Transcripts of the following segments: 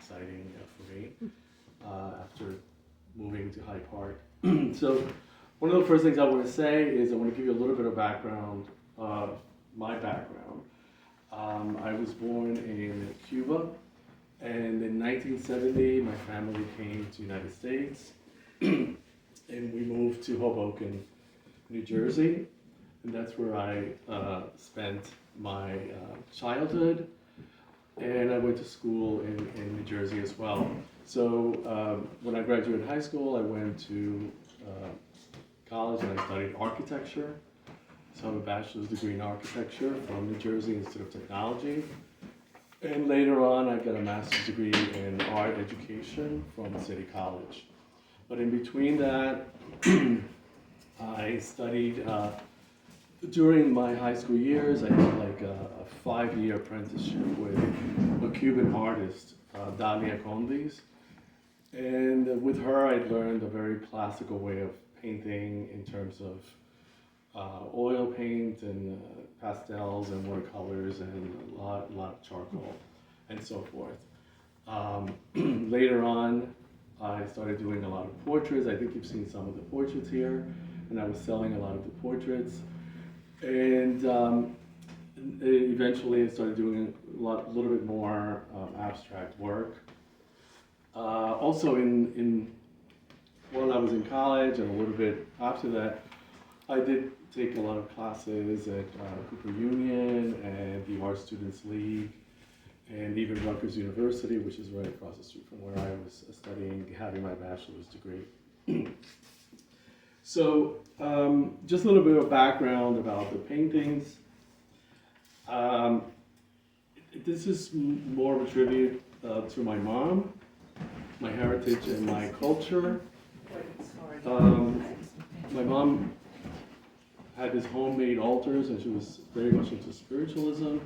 exciting for me after moving to Hyde Park. So one of the first things I want to say is I want to give you a little bit of background, my background. I was born in Cuba, and in 1970 my family came to the United States, and we moved to Hoboken, New Jersey, and that's where I spent my childhood, and I went to school in New Jersey as well. So when I graduated high school, I went to college and I studied architecture. So I have a bachelor's degree in architecture from New Jersey Institute of Technology. And later on, I got a master's degree in art education from City College. But in between that, I studied, during my high school years, I did like a 5-year apprenticeship with a Cuban artist, Dalia Condis. And with her, I learned a very classical way of painting in terms of oil paint and pastels and watercolors and a lot of charcoal and so forth. Later on, I started doing a lot of portraits. I think you've seen some of the portraits here, and I was selling a lot of the portraits. And eventually, I started doing a little bit more abstract work. Also, while I was in college and a little bit after that, I did take a lot of classes at Cooper Union and the Art Students League, and even Rutgers University, which is right across the street from where I was studying, having my bachelor's degree. So, just a little bit of background about the paintings. This is more of a tribute to my mom, my heritage, and my culture. My mom had these homemade altars, and she was very much into spiritualism,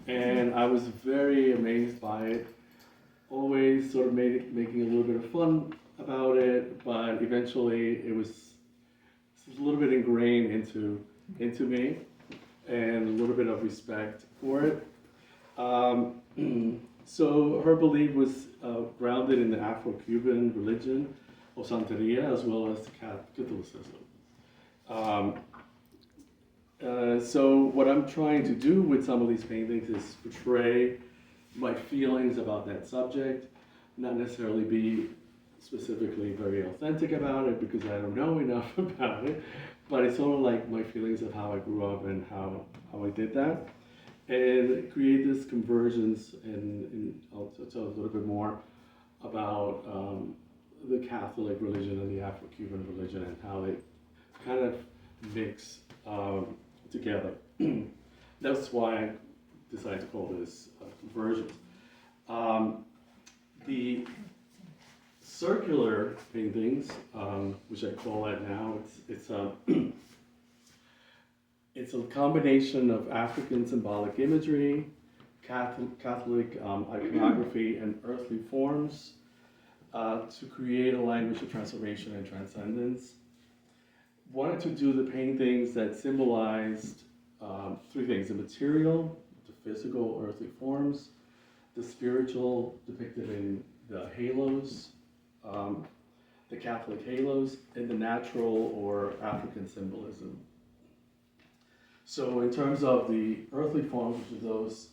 and I was very amazed by it. Always sort of making a little bit of fun about it, but eventually it was a little bit ingrained into me, and a little bit of respect for it. So her belief was grounded in the Afro-Cuban religion of Santeria as well as Catholicism. So what I'm trying to do with some of these paintings is portray my feelings about that subject, not necessarily be specifically very authentic about it because I don't know enough about it, but it's sort of like my feelings of how I grew up and how I did that, and create this convergence, and I'll tell a little bit more about the Catholic religion and the Afro-Cuban religion and how they kind of mix together. That's why I decided to call this convergence. The circular paintings, which I call it now, it's a combination of African symbolic imagery, Catholic iconography, and earthly forms to create a language of transformation and transcendence. Wanted to do the paintings that symbolized three things: the material, the physical, earthly forms, the spiritual, depicted in the halos, the Catholic halos, and the natural or African symbolism. So in terms of the earthly forms, which are those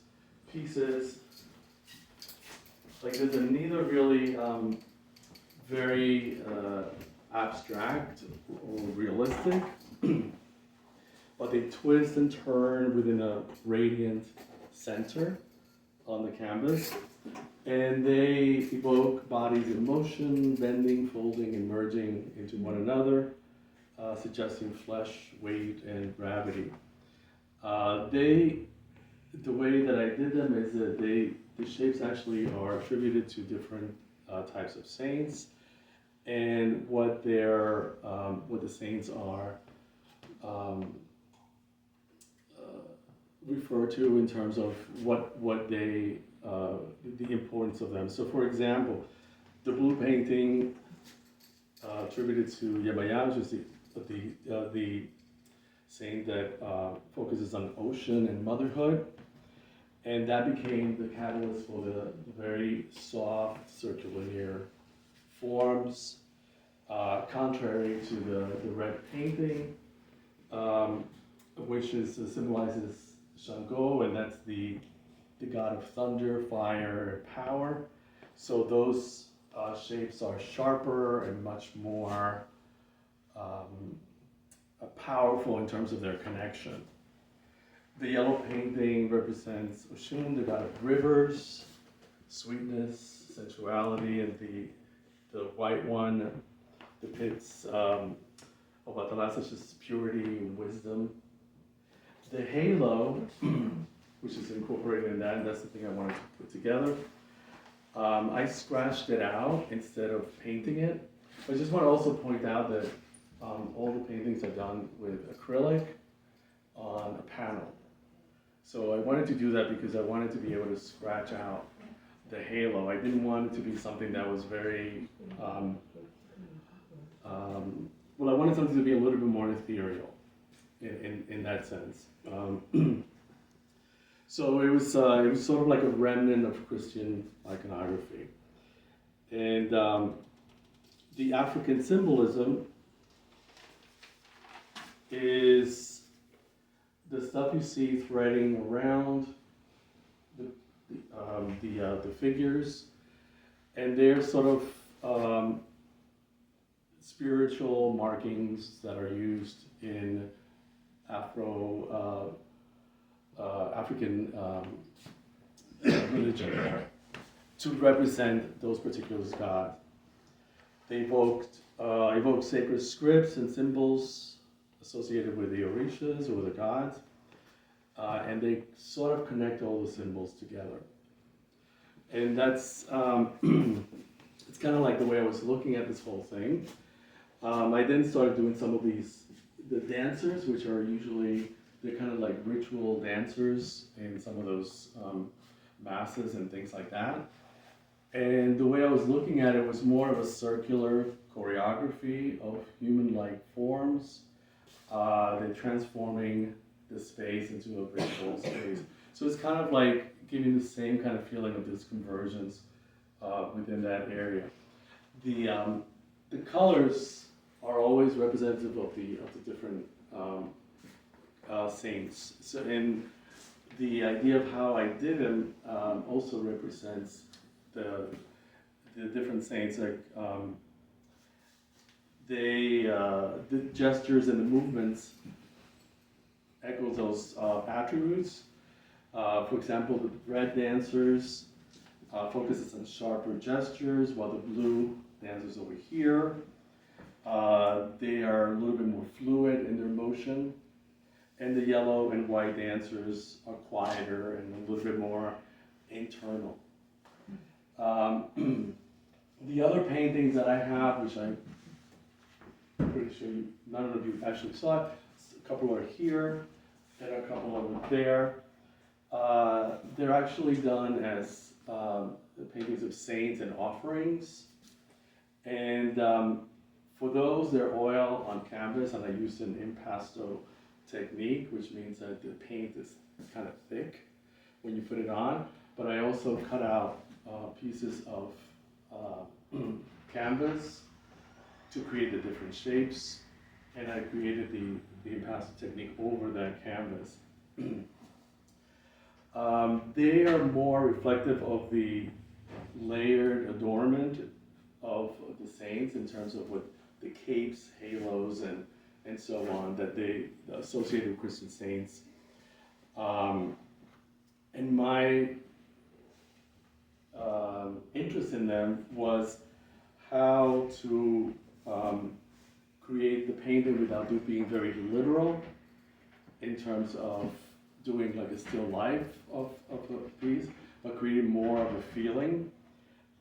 pieces, like there's neither really very abstract or realistic, but they twist and turn within a radiant center on the canvas, and they evoke bodies in motion, bending, folding, and merging into one another, suggesting flesh, weight, and gravity. The way that I did them is that the shapes actually are attributed to different types of saints, and what the saints are referred to in terms of what they the importance of them. So, for example, the blue painting attributed to Yemaya, which is the saint that focuses on ocean and motherhood. And that became the catalyst for the very soft circular forms, contrary to the red painting, which symbolizes Shango, and that's the god of thunder, fire, and power. So those shapes are sharper and much more powerful in terms of their connection. The yellow painting represents Oshun, the god of rivers, sweetness, sensuality, and the white one depicts Obatala, such as purity and wisdom. The halo, which is incorporated in that, and that's the thing I wanted to put together. I scratched it out instead of painting it. I just want to also point out that all the paintings are done with acrylic on a panel. So I wanted to do that because I wanted to be able to scratch out the halo. I didn't want it to be something that was very, well, I wanted something to be a little bit more ethereal in that sense. So it was sort of like a remnant of Christian iconography. And the African symbolism is the stuff you see threading around the figures, and they're sort of spiritual markings that are used in African religion to represent those particular gods. They evoke sacred scripts and symbols associated with the orishas or the gods, and they sort of connect all the symbols together. And that's, it's kind of like the way I was looking at this whole thing. I then started doing some of the dancers, which are usually, they're kind of like ritual dancers in some of those masses and things like that. And the way I was looking at it was more of a circular choreography of human-like forms. They're transforming the space into a virtual space. So it's kind of like giving the same kind of feeling of this convergence within that area. The colors are always representative of the different saints. So, and the idea of how I did them also represents the different saints. Like the gestures and the movements echo those attributes. For example, the red dancers focuses on sharper gestures, while the blue dancers over here, they are a little bit more fluid in their motion. And the yellow and white dancers are quieter and a little bit more internal. The other paintings that I have, which I'm pretty sure none of you actually saw, a couple are here and a couple over there. They're actually done as paintings of saints and offerings. And for those, they're oil on canvas, and I used an impasto technique, which means that the paint is kind of thick when you put it on. But I also cut out pieces of canvas to create the different shapes, and I created the impasto technique over that canvas. They are more reflective of the layered adornment of the saints in terms of what the capes, halos, and so on that they associated with Christian saints. And my interest in them was how to create the painting without being very literal in terms of doing like a still life of a piece, but creating more of a feeling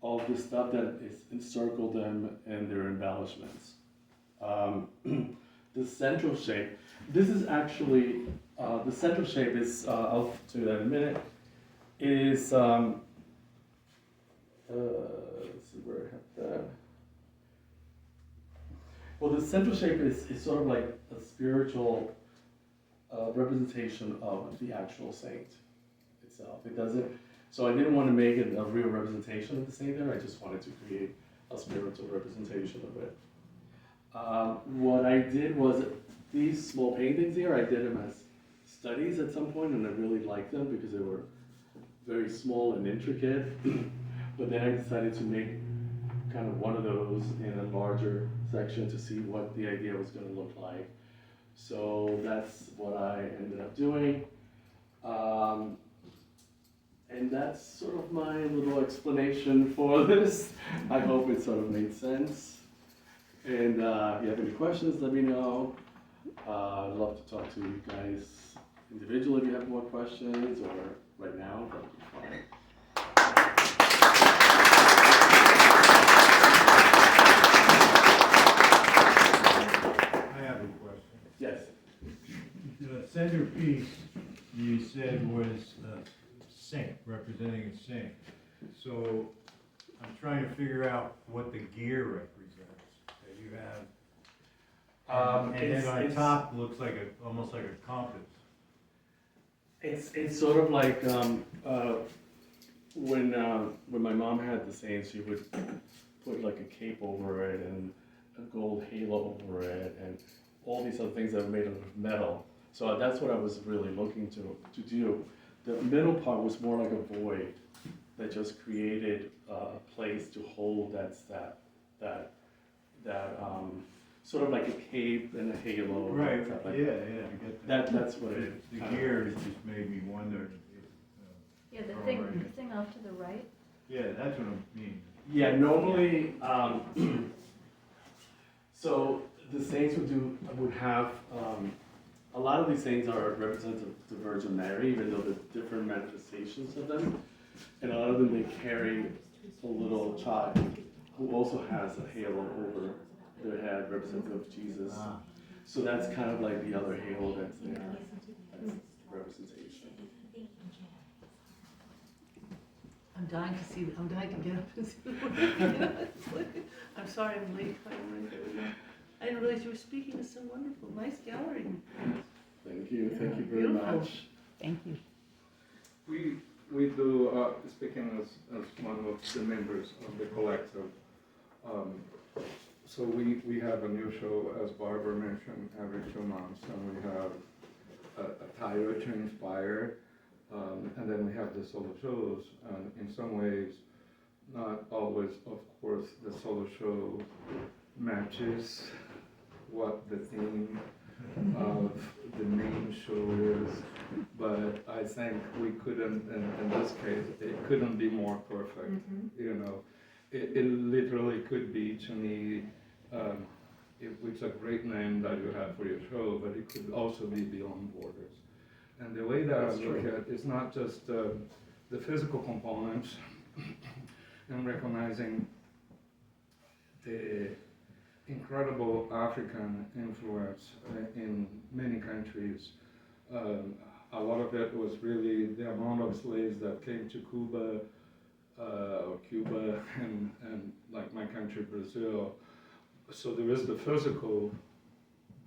of the stuff that is encircled them and their embellishments. The central shape, this is actually, the central shape is, I'll do that in a minute, is, let's see where I have that. Well, the central shape is sort of like a spiritual representation of the actual saint itself. It doesn't, so I didn't want to make it a real representation of the saint there, I just wanted to create a spiritual representation of it. What I did was, these small paintings here, I did them as studies at some point, and I really liked them because they were very small and intricate. But then I decided to make kind of one of those in a larger section to see what the idea was going to look like. So that's what I ended up doing. And that's sort of my little explanation for this. I hope it sort of made sense. And if you have any questions, let me know. I'd love to talk to you guys individually if you have more questions, or right now, that would be fine. I have a question. Yes. The centerpiece you said was a saint, representing a saint. So I'm trying to figure out what the gear represents that you have. And then on top looks like almost like a compass. It's sort of like when my mom had the saints, she would put like a cape over it and a gold halo over it and all these other things that were made out of metal. So that's what I was really looking to do. The middle part was more like a void that just created a place to hold that sort of like a cape and a halo. Right, and stuff like yeah, I get that. That's what it is. The gear just made me wonder. Yeah, the thing off to the right. Yeah, that's what I mean. Yeah, normally, so the saints would have, a lot of these saints are representative of the Virgin Mary, even though there's different manifestations of them. And a lot of them, they carry a little child who also has a halo over their head, representative of Jesus. So that's kind of like the other halo that's there, that's representation. I'm dying to get up and see the work. I'm sorry I'm late. I didn't realize you were speaking. It's so wonderful. Nice gallery. Thank you very Beautiful. much. Thank you. We do, speaking as one of the members of the collective, so we have a new show, as Barbara mentioned, every 2 months, and we have a title to inspire, and then we have the solo shows, and in some ways, not always, of course, the solo show matches what the theme of the main show is, but I think we couldn't, in this case, it couldn't be more perfect. You know, it literally could be, to me, it's a great name that you have for your show, but it could also be Beyond Borders. And the way that I look at it is not just the physical components and recognizing the incredible African influence in many countries. A lot of it was really the amount of slaves that came to Cuba, and like my country, Brazil. So there is the physical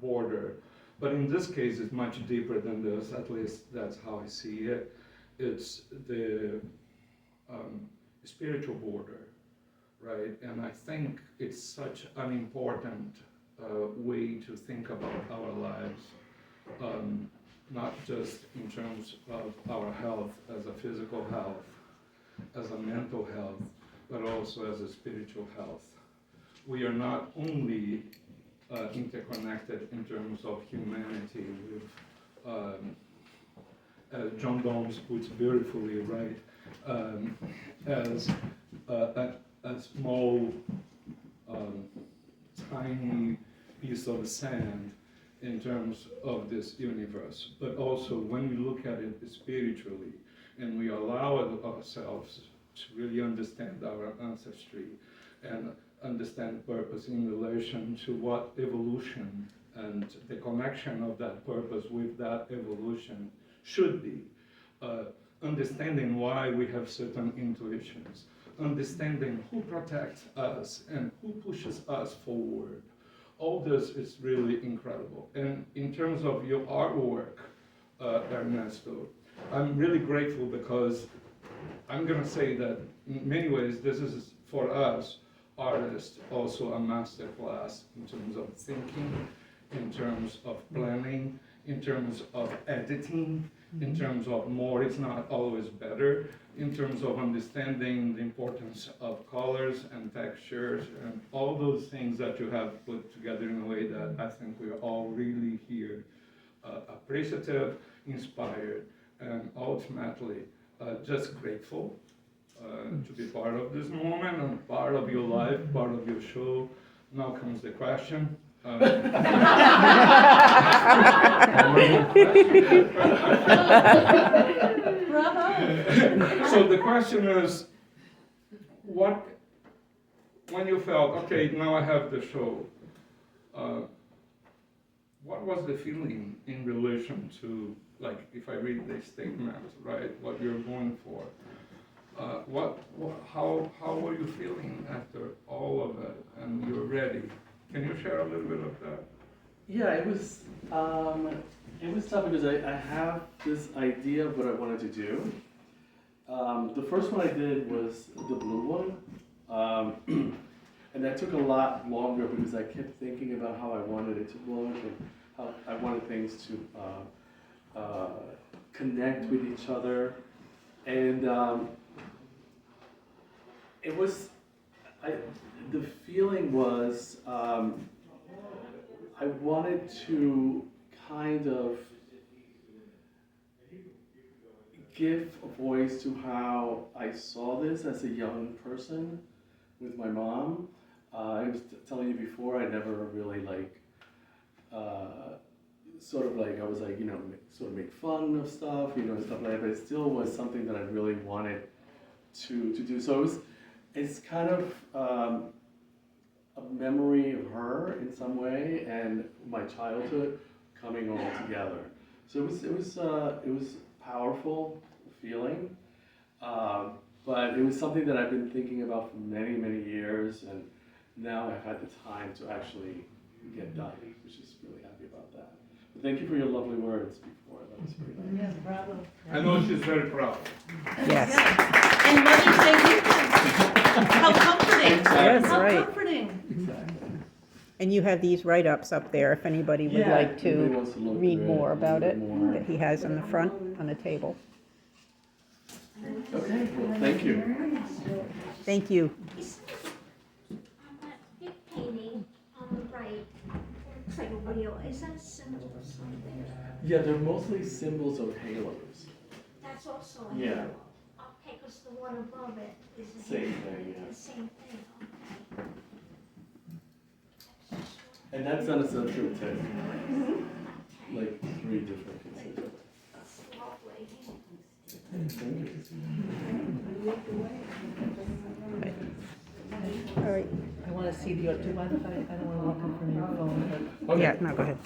border, but in this case it's much deeper than this, at least that's how I see it. It's the spiritual border, right? And I think it's such an important way to think about our lives, not just in terms of our health as a physical health, as a mental health, but also as a spiritual health. We are not only interconnected in terms of humanity with, as John Gomes puts beautifully, right, as a small, tiny piece of sand in terms of this universe, but also when we look at it spiritually and we allow ourselves to really understand our ancestry and understand purpose in relation to what evolution and the connection of that purpose with that evolution should be. Understanding why we have certain intuitions, understanding who protects us and who pushes us forward. All this is really incredible. And in terms of your artwork, Ernesto, I'm really grateful because I'm gonna say that in many ways, this is for us, artists, also a master class in terms of thinking, in terms of planning, in terms of editing, in terms of more is not always better, in terms of understanding the importance of colors and textures and all those things that you have put together in a way that I think we're all really here appreciative, inspired, and ultimately just grateful to be part of this moment and part of your life, part of your show. Now comes the question. Bravo. So the question is, what, when you felt, okay, now I have the show, what was the feeling in relation to, like, if I read the statement, right, what you're going for? How were you feeling after all of it and you're ready? Can you share a little bit of that? Yeah, it was tough because I have this idea of what I wanted to do. The first one I did was the blue one. And that took a lot longer because I kept thinking about how I wanted it to look and how I wanted things to connect with each other. And it was, the feeling was, I wanted to kind of give a voice to how I saw this as a young person with my mom. I was telling you before, I never really sort of like, I was like, sort of make fun of stuff, and stuff like that, but it still was something that I really wanted to do. So it's kind of a memory of her in some way and my childhood coming all together. So it was powerful feeling, but it was something that I've been thinking about for many, many years, and now I've had the time to actually get done, which is really happy about that. But thank you for your lovely words before. That was very nice. Yeah, bravo. I know she's very proud. Yes. And Mother's Day weekend. How comforting. Yes, How right. comforting. And you have these write-ups up there if anybody would Yeah, like anybody to wants to look read through more a about it, little more. that he has on the front, on the table. Okay, well, thank you. Thank you. On that big painting on the right, looks like a wheel. Is that a symbol or something? Yeah, they're mostly symbols of halos. That's also a Yeah. halo. Okay, because the one above it is a Same halo. thing, yeah. The same thing, okay. And that's done a subtrue too. Like 3 different pieces. That's lovely. Thank you. All right. I want to see the, do you mind if I don't want to walk in front of your phone, Okay. Yeah, no, go ahead.